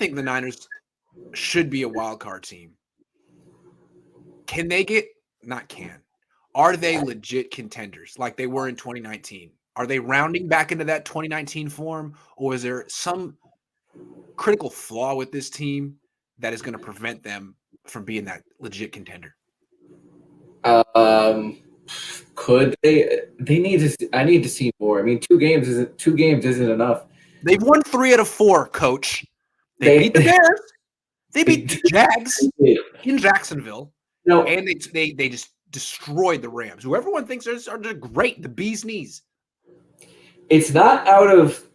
think the Niners should be a wild card team. Can they get – not can. Are they legit contenders like they were in 2019? Are they rounding back into that 2019 form, or is there some critical flaw with this team that is going to prevent them from being that legit contender? Could they? They need to. I need to see more. I mean, 2 games isn't enough. They've won 3 out of 4, Coach. They beat the Bears. They beat the Jags in Jacksonville. No, and they just destroyed the Rams, who everyone thinks are great, the bee's knees. It's not out of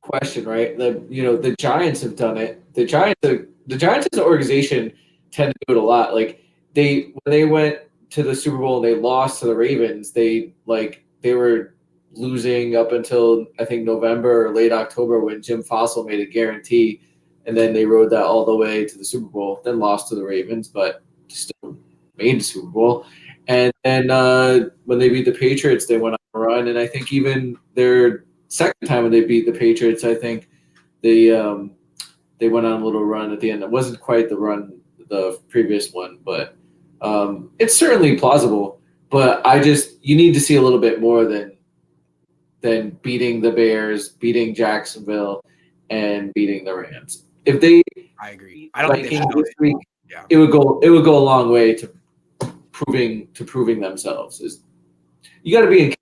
question, right? The Giants have done it. The Giants as an organization tend to do it a lot. Like when they went to the Super Bowl and they lost to the Ravens, they were losing up until I think November or late October when Jim Fossil made a guarantee, and then they rode that all the way to the Super Bowl. Then lost to the Ravens, but still made the Super Bowl. And then when they beat the Patriots, they went on a run. And I think even their second time when they beat the Patriots, I think they went on a little run at the end. It wasn't quite the run the previous one, but it's certainly plausible. But you need to see a little bit more than beating the Bears, beating Jacksonville, and beating the Rams. If they, I agree. I don't think they should this week, it would go a long way to proving themselves. You got to be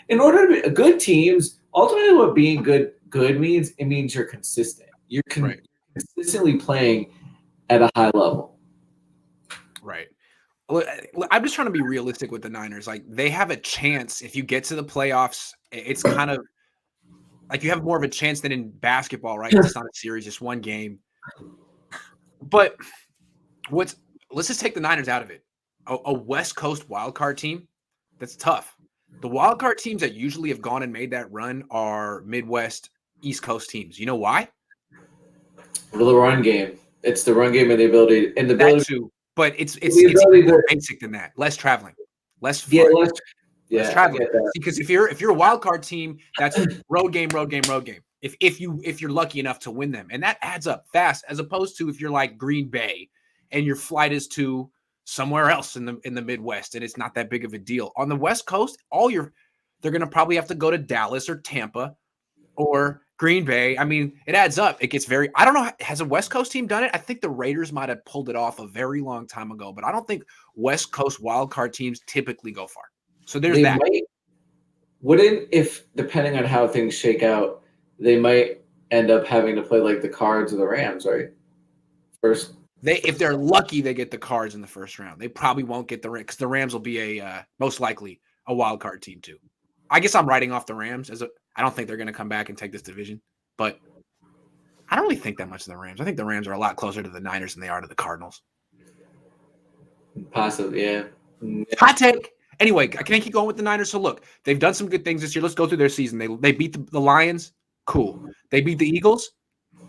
in order to be good teams. Ultimately, what being good means, it means you're consistent. You're consistently playing at a high level. Right. I'm just trying to be realistic with the Niners. Like, they have a chance if you get to the playoffs. It's kind of like you have more of a chance than in basketball, right? It's not a series, just one game. But let's just take the Niners out of it. A West Coast wildcard team, that's tough. The wildcard teams that usually have gone and made that run are Midwest, East Coast teams. You know why? The run game. It's the run game and the ability that too. But it's even more basic than that. Less traveling, less fun. Less traveling. Because if you're a wild card team, that's road game. If you're lucky enough to win them, and that adds up fast, as opposed to if you're like Green Bay and your flight is to somewhere else in the Midwest and it's not that big of a deal. On the West Coast, they're gonna probably have to go to Dallas or Tampa or Green Bay. I mean, it adds up. It gets very – I don't know. Has a West Coast team done it? I think the Raiders might have pulled it off a very long time ago, but I don't think West Coast wildcard teams typically go far. So there's that. Depending on how things shake out, they might end up having to play like the Cards or the Rams, right? First. If they're lucky, they get the Cards in the first round. They probably won't get the Rams because the Rams will be most likely a wildcard team too. I guess I'm writing off the Rams I don't think they're going to come back and take this division, but I don't really think that much of the Rams. I think the Rams are a lot closer to the Niners than they are to the Cardinals. Possibly, yeah. Hot take. Anyway, I can't keep going with the Niners. So look, they've done some good things this year. Let's go through their season. They beat the Lions. Cool. They beat the Eagles.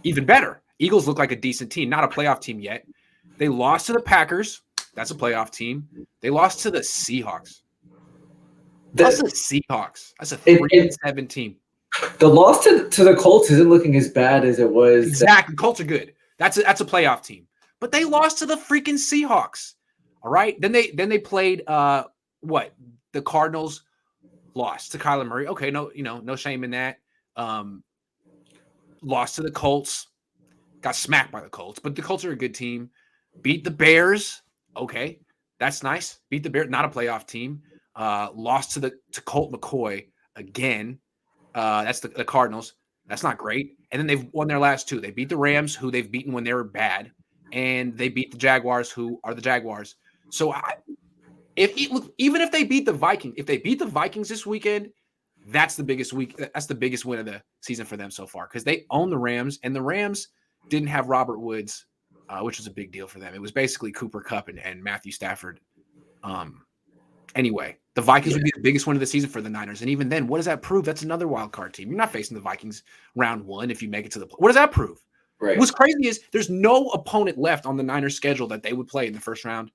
Even better. Eagles look like a decent team, not a playoff team yet. They lost to the Packers. That's a playoff team. They lost to the Seahawks. That's the Seahawks. That's a 3-7 team. The loss to the Colts isn't looking as bad as it was. Exactly. Colts are good. That's a playoff team. But they lost to the freaking Seahawks. All right. Then they played what? The Cardinals lost to Kyler Murray. Okay, no shame in that. Lost to the Colts. Got smacked by the Colts, but the Colts are a good team. Beat the Bears. Okay. That's nice. Beat the Bears, not a playoff team. Lost to Colt McCoy again. That's the Cardinals. That's not great. And then they've won their last 2. They beat the Rams, who they've beaten when they were bad, and they beat the Jaguars, who are the Jaguars. So even if they beat the Vikings, this weekend, that's the biggest win of the season for them so far because they own the Rams, and the Rams didn't have Robert Woods, which was a big deal for them. It was basically Cooper Kupp and Matthew Stafford. Anyway, the Vikings would be the biggest win of the season for the Niners. And even then, what does that prove? That's another wild card team. You're not facing the Vikings round 1 if you make it to the – what does that prove? Right. What's crazy is there's no opponent left on the Niners' schedule that they would play in the first round.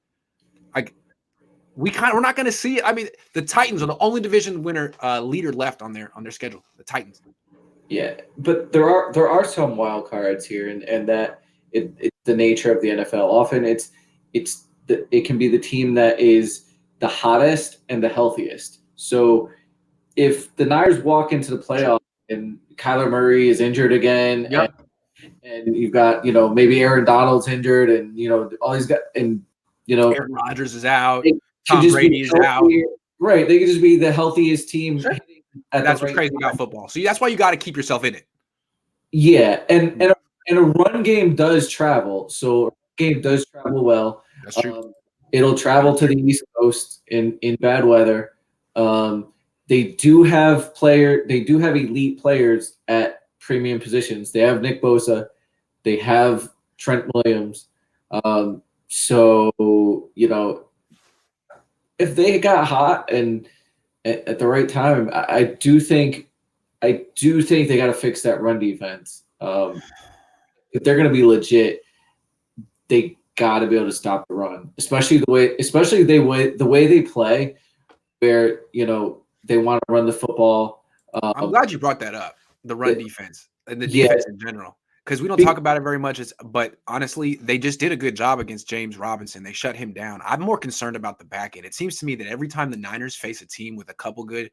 We're not going to see it. I mean, the Titans are the only division winner leader left on their schedule. The Titans. Yeah, but there are some wild cards here, and that it's the nature of the NFL. Often it can be the team that is the hottest and the healthiest. So if the Niners walk into the playoffs and Kyler Murray is injured again, Yep. and you've got maybe Aaron Donald's injured, and all these guys, and Aaron Rodgers is out. they could Tom just be Brady is out. healthy, right? They could just be the healthiest team Sure. hitting at the That's what's right crazy about time. football. So that's why you got to keep yourself in it. Yeah, and a run game does travel. So a run game does travel well. That's true. It'll travel to the East Coast in bad weather. They do have elite players at premium positions. They have Nick Bosa. They have Trent Williams. So if they got hot and at the right time, I do think they got to fix that run defense. If they're going to be legit, they got to be able to stop the run, especially the way they play, where they want to run the football. I'm glad you brought that up, the run defense and the Yeah. defense in general, because we don't talk about it very much. But honestly, they just did a good job against James Robinson. They shut him down. I'm more concerned about the back end. It seems to me that every time the Niners face a team with a couple good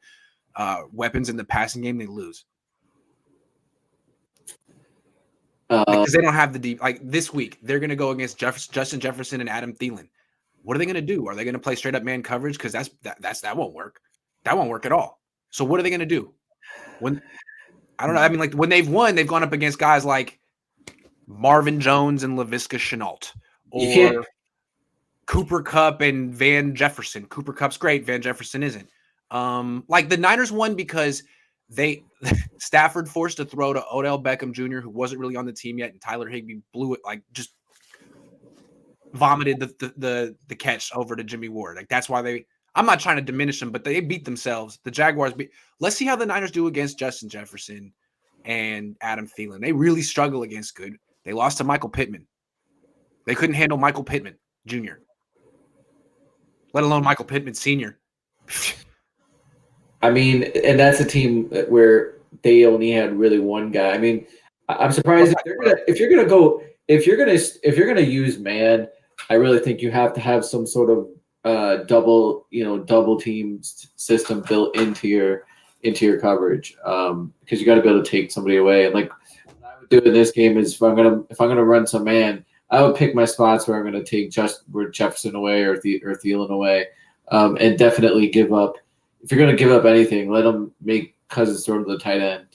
weapons in the passing game, they lose. Because they don't have the deep. Like this week, they're going to go against Justin Jefferson and Adam Thielen. What are they going to do? Are they going to play straight up man coverage? Because that won't work. That won't work at all. So what are they going to do? When I don't know. I mean, like when they've won, they've gone up against guys like Marvin Jones and Laviska Shenault, or Cooper Kupp and Van Jefferson. Cooper Kupp's great. Van Jefferson isn't. Like the Niners won because Stafford forced to throw to Odell Beckham Jr., who wasn't really on the team yet, and Tyler Higbee blew it, like just vomited the catch over to Jimmy Ward. Like that's why I'm not trying to diminish them, but they beat themselves. The Jaguars let's see how the Niners do against Justin Jefferson and Adam Thielen. They really struggle against good. They lost to Michael Pittman. They couldn't handle Michael Pittman Jr., let alone Michael Pittman Sr. I mean, and that's a team where they only had really one guy. I mean, I'm surprised if you're gonna use man. I really think you have to have some sort of double team system built into your coverage, because you got to be able to take somebody away. And like what I would do in this game is if I'm gonna run some man, I would pick my spots where I'm gonna take Jefferson away or Thielen away, and definitely give up. If you're going to give up anything, let them make Cousins throw to the tight end.